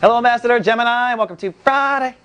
Hello, Ambassador Gemini. Welcome to Friday.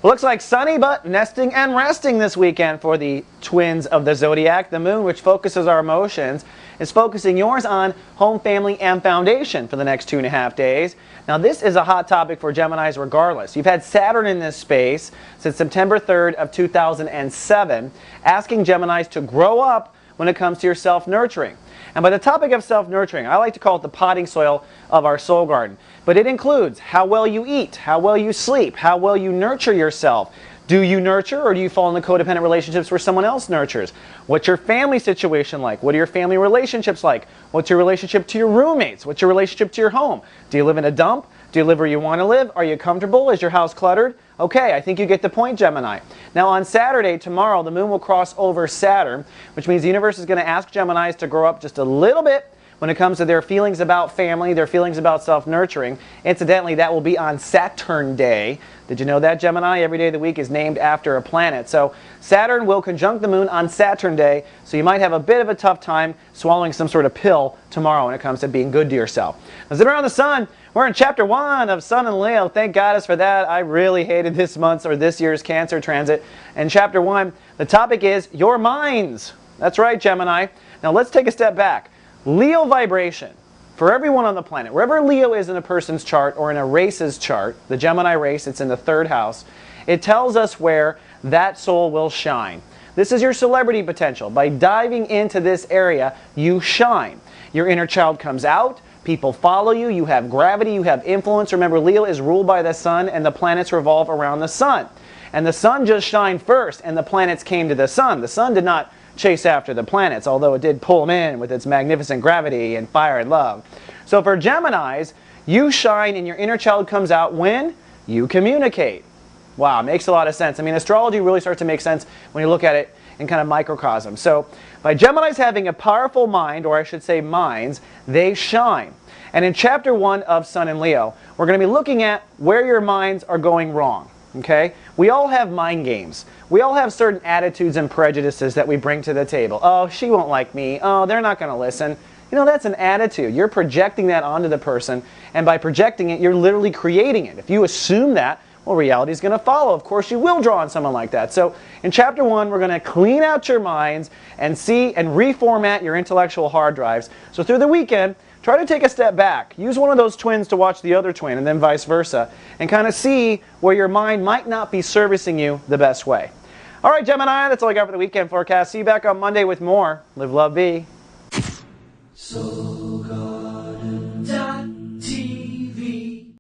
Well, looks like sunny but nesting and resting this weekend for the twins of the zodiac. The moon, which focuses our emotions, is focusing yours on home, family, and foundation for the next 2.5 days. Now, this is a hot topic for Geminis regardless. You've had Saturn in this space since September 3rd of 2007, asking Geminis to grow up when it comes to your self-nurturing. And by the topic of self-nurturing, I like to call it the potting soil of our soul garden. But it includes how well you eat, how well you sleep, how well you nurture yourself. Do you nurture, or do you fall into codependent relationships where someone else nurtures? What's your family situation like? What are your family relationships like? What's your relationship to your roommates? What's your relationship to your home? Do you live in a dump? Do you live where you want to live? Are you comfortable? Is your house cluttered? Okay, I think you get the point, Gemini. Now on Saturday, tomorrow, the moon will cross over Saturn, which means the universe is going to ask Geminis to grow up just a little bit when it comes to their feelings about family, their feelings about self-nurturing. Incidentally, that will be on Saturn Day. Did you know that, Gemini? Every day of the week is named after a planet. So Saturn will conjunct the moon on Saturn Day, so you might have a bit of a tough time swallowing some sort of pill tomorrow when it comes to being good to yourself. Now, zipping around the sun, we're in Chapter 1 of Sun and Leo. Thank goddess for that. I really hated this month's or this year's Cancer transit. In Chapter 1, the topic is your minds. That's right, Gemini. Now let's take a step back. Leo vibration, for everyone on the planet, wherever Leo is in a person's chart or in a race's chart, the Gemini race, it's in the 3rd house, it tells us where that soul will shine. This is your celebrity potential. By diving into this area, you shine. Your inner child comes out, people follow you, you have gravity, you have influence. Remember, Leo is ruled by the sun and the planets revolve around the sun. And the sun just shined first and the planets came to the sun. The sun did not chase after the planets, although it did pull them in with its magnificent gravity and fire and love. So for Geminis, you shine and your inner child comes out when you communicate. Wow, makes a lot of sense. I mean, astrology really starts to make sense when you look at it in kind of microcosm. So by Geminis having a powerful mind, or I should say minds, they shine. And in Chapter 1 of Sun and Leo, we're going to be looking at where your minds are going wrong. Okay? We all have mind games. We all have certain attitudes and prejudices that we bring to the table. Oh, she won't like me. Oh, they're not going to listen. You know, that's an attitude. You're projecting that onto the person, and by projecting it, you're literally creating it. If you assume that, well, reality is going to follow. Of course, you will draw on someone like that. So in Chapter 1, we're going to clean out your minds and see and reformat your intellectual hard drives. So through the weekend, try to take a step back. Use one of those twins to watch the other twin, and then vice versa, and kind of see where your mind might not be servicing you the best way. All right, Gemini, that's all I got for the weekend forecast. See you back on Monday with more. Live, love, be.